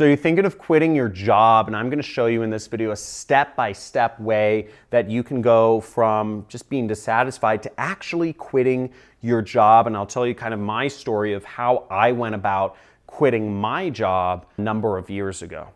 So you're thinking of quitting your job, and I'm going to show you in this video a step-by-step way that you can go from just being dissatisfied to actually quitting your job. And I'll tell you kind of my story of how I went about quitting my job a number of years ago.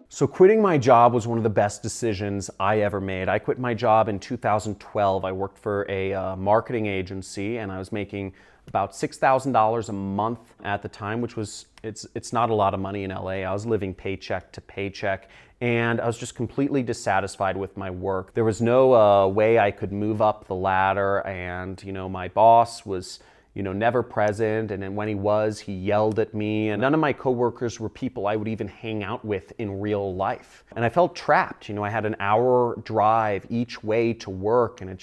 So quitting my job was one of the best decisions I ever made. I quit my job in 2012. I worked for a marketing agency, and I was making about $6,000 a month at the time, which was, it's not a lot of money in LA. I was living paycheck to paycheck, and I was just completely dissatisfied with my work. There was no way I could move up the ladder, and my boss was never present, and then when he was, he yelled at me, and none of my coworkers were people I would even hang out with in real life. And I felt trapped. I had an hour drive each way to work, and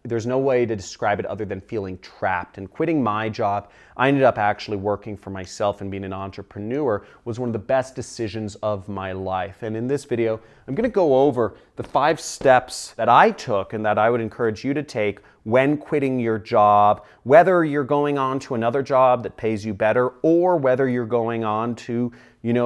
there's no way to describe it other than feeling trapped. And quitting my job, I ended up actually working for myself and being an entrepreneur was one of the best decisions of my life. And in this video, I'm going to go over the 5 steps that I took and that I would encourage you to take when quitting your job, whether you're going on to another job that pays you better or whether you're going on to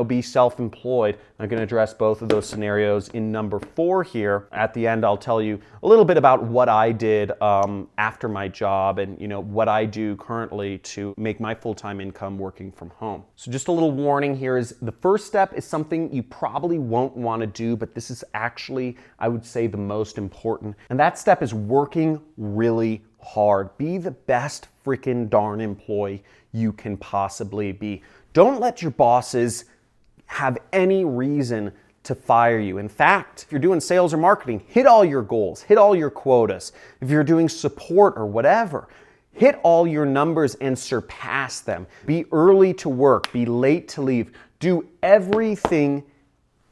be self-employed. I'm going to address both of those scenarios in number 4 here. At the end, I'll tell you a little bit about what I did after my job and what I do currently to make my full-time income working from home. So just a little warning here is the first step is something you probably won't want to do, but this is actually, I would say, the most important. And that step is working really hard. Be the best freaking darn employee you can possibly be. Don't let your bosses have any reason to fire you. In fact, if you're doing sales or marketing, hit all your goals, hit all your quotas. If you're doing support or whatever, hit all your numbers and surpass them. Be early to work, be late to leave. Do everything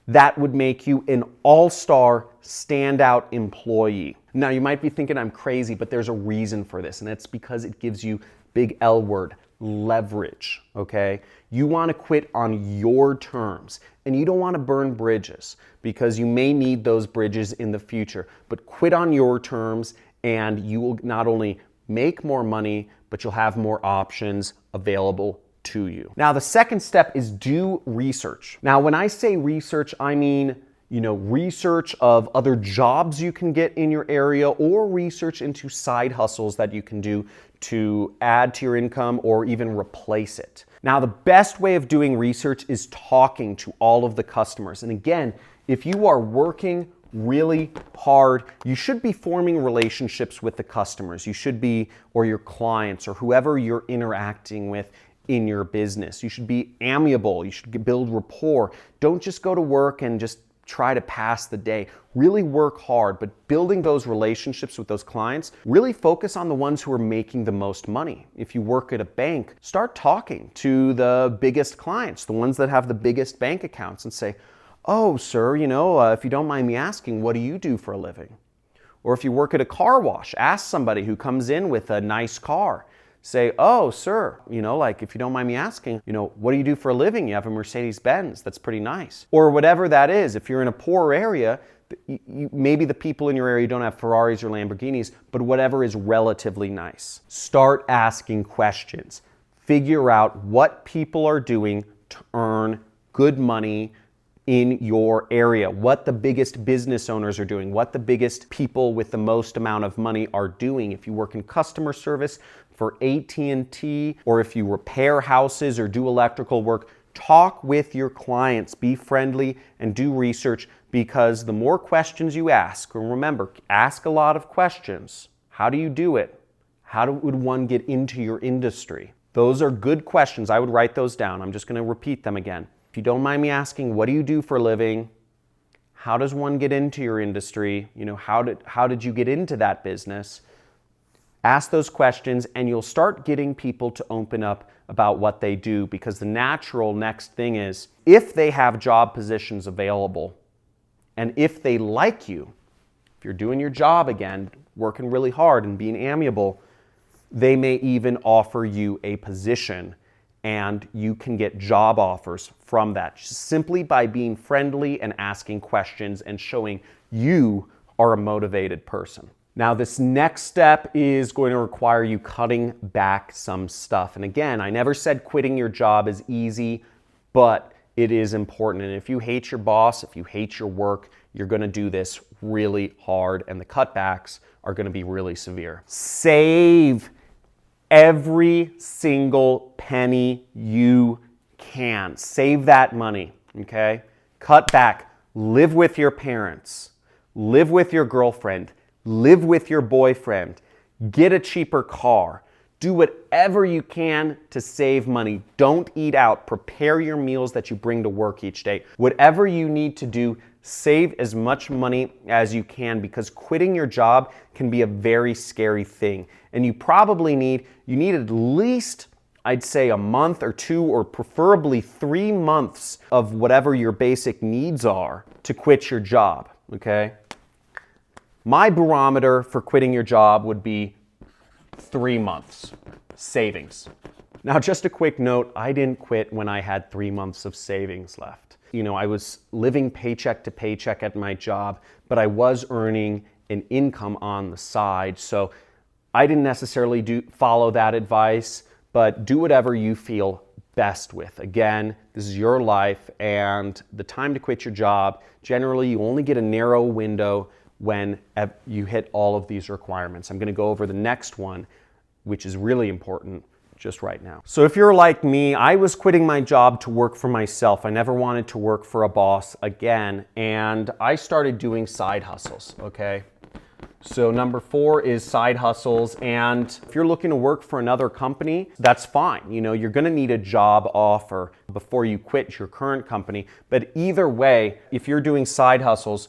that would make you an all-star, standout employee. Now, you might be thinking I'm crazy, but there's a reason for this, and it's because it gives you, big L word, leverage, okay? You want to quit on your terms, and you don't want to burn bridges because you may need those bridges in the future, but quit on your terms and you will not only make more money, but you'll have more options available to you. Now, the second step is do research. Now, when I say research, I mean research of other jobs you can get in your area or research into side hustles that you can do to add to your income or even replace it. Now, the best way of doing research is talking to all of the customers. And again, if you are working really hard, you should be forming relationships with the customers. You should be, or your clients, or whoever you're interacting with in your business. You should be amiable. You should build rapport. Don't just go to work and just try to pass the day. Really work hard, but building those relationships with those clients, really focus on the ones who are making the most money. If you work at a bank, start talking to the biggest clients, the ones that have the biggest bank accounts, and say, "Oh, sir, if you don't mind me asking, what do you do for a living?" Or if you work at a car wash, ask somebody who comes in with a nice car. Say, "Oh, sir, if you don't mind me asking, what do you do for a living? You have a Mercedes-Benz. That's pretty nice." Or whatever that is. If you're in a poor area, maybe the people in your area don't have Ferraris or Lamborghinis, but whatever is relatively nice. Start asking questions. Figure out what people are doing to earn good money in your area, what the biggest business owners are doing, what the biggest people with the most amount of money are doing. If you work in customer service for AT&T, or if you repair houses or do electrical work, talk with your clients, be friendly, and do research, because the more questions you ask, and remember, ask a lot of questions. How do you do it? Would one get into your industry? Those are good questions. I would write those down. I'm just going to repeat them again. If you don't mind me asking, what do you do for a living? How does one get into your industry? How did you get into that business? Ask those questions and you'll start getting people to open up about what they do, because the natural next thing is, if they have job positions available and if they like you, if you're doing your job again, working really hard and being amiable, they may even offer you a position and you can get job offers from that, just simply by being friendly and asking questions and showing you are a motivated person. Now, this next step is going to require you cutting back some stuff. And again, I never said quitting your job is easy, but it is important. And if you hate your boss, if you hate your work, you're going to do this really hard, and the cutbacks are going to be really severe. Save every single penny you can. Save that money, okay? Cut back. Live with your parents. Live with your girlfriend. Live with your boyfriend. Get a cheaper car. Do whatever you can to save money. Don't eat out. Prepare your meals that you bring to work each day. Whatever you need to do, save as much money as you can, because quitting your job can be a very scary thing. And you probably need at least, I'd say, a month or two, or preferably 3 months of whatever your basic needs are to quit your job, okay? My barometer for quitting your job would be 3 months savings. Now, just a quick note, I didn't quit when I had 3 months of savings left. You know, I was living paycheck to paycheck at my job, but I was earning an income on the side. So I didn't necessarily follow that advice, but do whatever you feel best with. Again, this is your life, and the time to quit your job, generally you only get a narrow window when you hit all of these requirements. I'm going to go over the next one, which is really important just right now. So if you're like me, I was quitting my job to work for myself. I never wanted to work for a boss again, and I started doing side hustles, okay? So number 4 is side hustles, and if you're looking to work for another company, that's fine. You know, you're gonna need a job offer before you quit your current company, but either way, if you're doing side hustles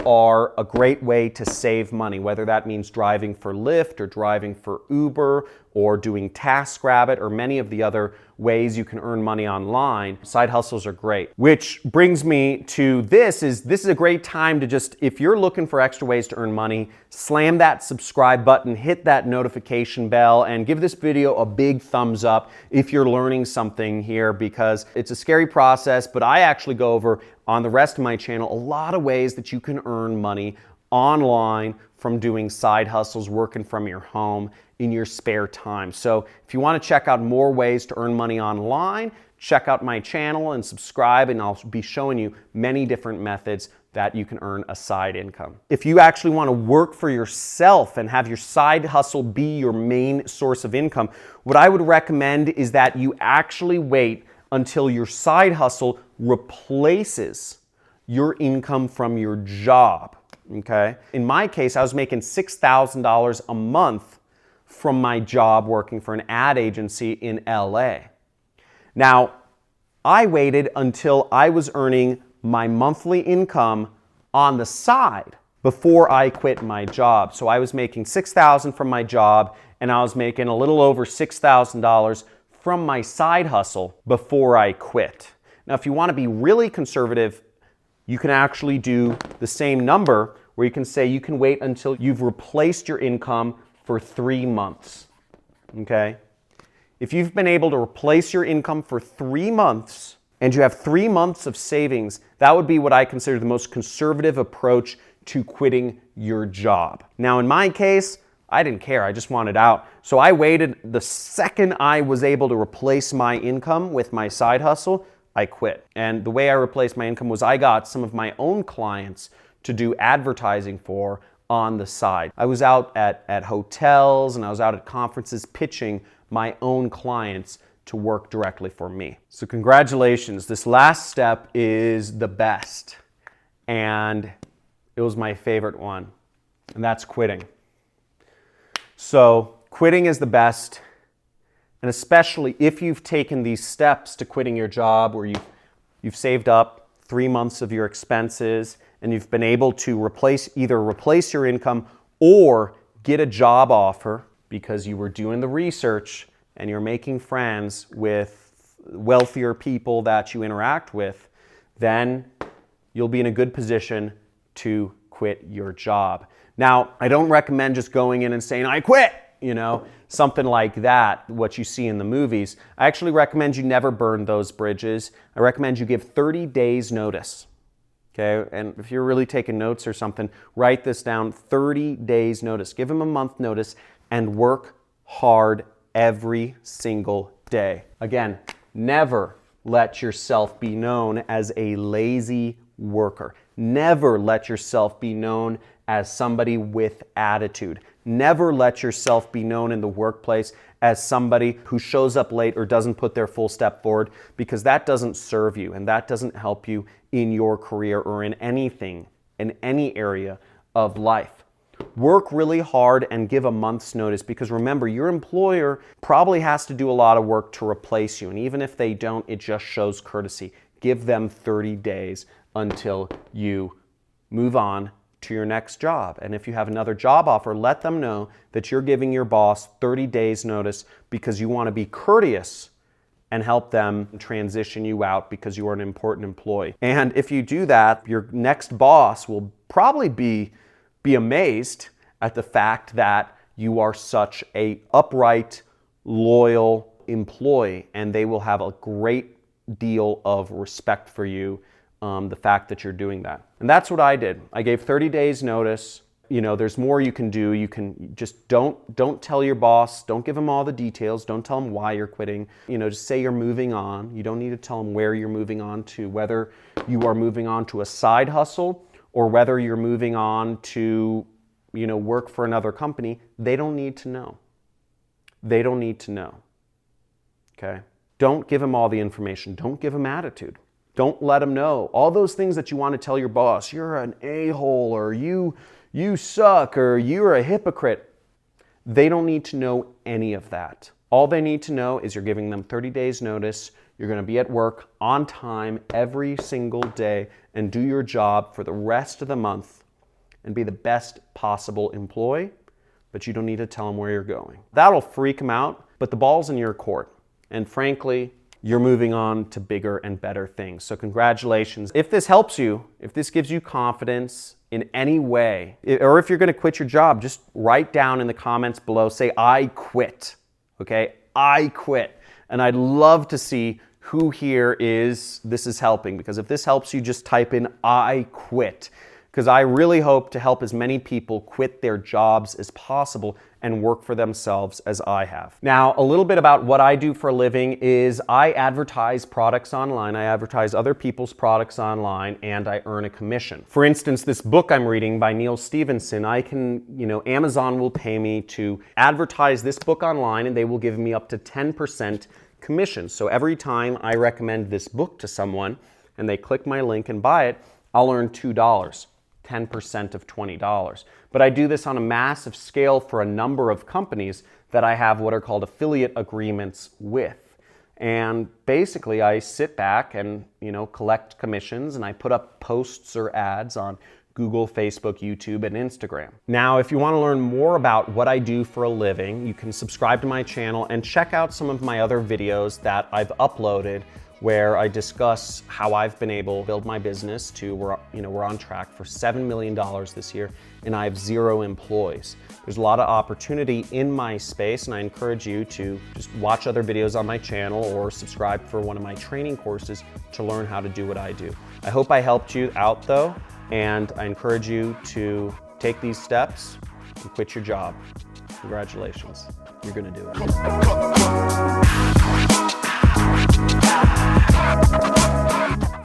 are a great way to save money, whether that means driving for Lyft or driving for Uber or doing TaskRabbit or many of the other ways you can earn money online. Side hustles are great. Which brings me to this is a great time to just, if you're looking for extra ways to earn money, slam that subscribe button, hit that notification bell, and give this video a big thumbs up if you're learning something here, because it's a scary process, but I actually go over on the rest of my channel a lot of ways that you can earn money online from doing side hustles, working from your home in your spare time. So if you want to check out more ways to earn money online, check out my channel and subscribe, and I'll be showing you many different methods that you can earn a side income. If you actually want to work for yourself and have your side hustle be your main source of income, what I would recommend is that you actually wait until your side hustle replaces your income from your job, okay? In my case, I was making $6,000 a month from my job working for an ad agency in LA. Now, I waited until I was earning my monthly income on the side before I quit my job. So I was making $6,000 from my job, and I was making a little over $6,000 from my side hustle before I quit. Now, if you want to be really conservative, you can actually do the same number, where you can say you can wait until you've replaced your income for 3 months, okay? If you've been able to replace your income for 3 months and you have 3 months of savings, that would be what I consider the most conservative approach to quitting your job. Now, in my case, I didn't care. I just wanted out. So I waited. The second I was able to replace my income with my side hustle, I quit. And the way I replaced my income was I got some of my own clients to do advertising for on the side. I was out at hotels, and I was out at conferences pitching my own clients to work directly for me. So congratulations. This last step is the best, and it was my favorite one, and that's quitting. So quitting is the best, and especially if you've taken these steps to quitting your job, where you've saved up 3 months of your expenses, and you've been able to either replace your income or get a job offer because you were doing the research and you're making friends with wealthier people that you interact with, then you'll be in a good position to quit your job. Now, I don't recommend just going in and saying, I quit, you know, something like that, what you see in the movies. I actually recommend you never burn those bridges. I recommend you give 30 days notice. Okay, and if you're really taking notes or something, write this down, 30 days notice. Give them a month notice and work hard every single day. Again, never let yourself be known as a lazy worker. Never let yourself be known as somebody with attitude. Never let yourself be known in the workplace as somebody who shows up late or doesn't put their full step forward, because that doesn't serve you and that doesn't help you in your career or in anything, in any area of life. Work really hard and give a month's notice, because remember, your employer probably has to do a lot of work to replace you. And even if they don't, it just shows courtesy. Give them 30 days until you move on to your next job. And if you have another job offer, let them know that you're giving your boss 30 days notice because you want to be courteous and help them transition you out because you are an important employee. And if you do that, your next boss will probably be amazed at the fact that you are such a upright, loyal employee, and they will have a great deal of respect for you, the fact that you're doing that. And that's what I did. I gave 30 days notice. You know, there's more you can do. You can just don't tell your boss, don't give him all the details, don't tell him why you're quitting. You know, just say you're moving on. You don't need to tell him where you're moving on to, whether you are moving on to a side hustle or whether you're moving on to, you know, work for another company. They don't need to know. They don't need to know. Okay? Don't give him all the information. Don't give him attitude. Don't let him know all those things that you want to tell your boss. You're an a-hole, or you suck, or you're a hypocrite. They don't need to know any of that. All they need to know is you're giving them 30 days notice. You're going to be at work on time every single day and do your job for the rest of the month and be the best possible employee, but you don't need to tell them where you're going. That'll freak them out, but the ball's in your court. And frankly, you're moving on to bigger and better things. So congratulations. If this helps you, if this gives you confidence in any way, or if you're going to quit your job, just write down in the comments below, say, I quit. Okay? I quit. And I'd love to see who here this is helping, because if this helps you, just type in I quit, because I really hope to help as many people quit their jobs as possible and work for themselves as I have. Now, a little bit about what I do for a living is I advertise products online. I advertise other people's products online, and I earn a commission. For instance, this book I'm reading by Neil Stephenson, Amazon will pay me to advertise this book online, and they will give me up to 10% commission. So every time I recommend this book to someone and they click my link and buy it, I'll earn $2. 10% of $20. But I do this on a massive scale for a number of companies that I have what are called affiliate agreements with. And basically I sit back and, collect commissions, and I put up posts or ads on Google, Facebook, YouTube, and Instagram. Now, if you want to learn more about what I do for a living, you can subscribe to my channel and check out some of my other videos that I've uploaded, where I discuss how I've been able to build my business to, we're on track for $7 million this year, and I have 0 employees. There's a lot of opportunity in my space, and I encourage you to just watch other videos on my channel or subscribe for one of my training courses to learn how to do what I do. I hope I helped you out though, and I encourage you to take these steps and quit your job. Congratulations, you're gonna do it.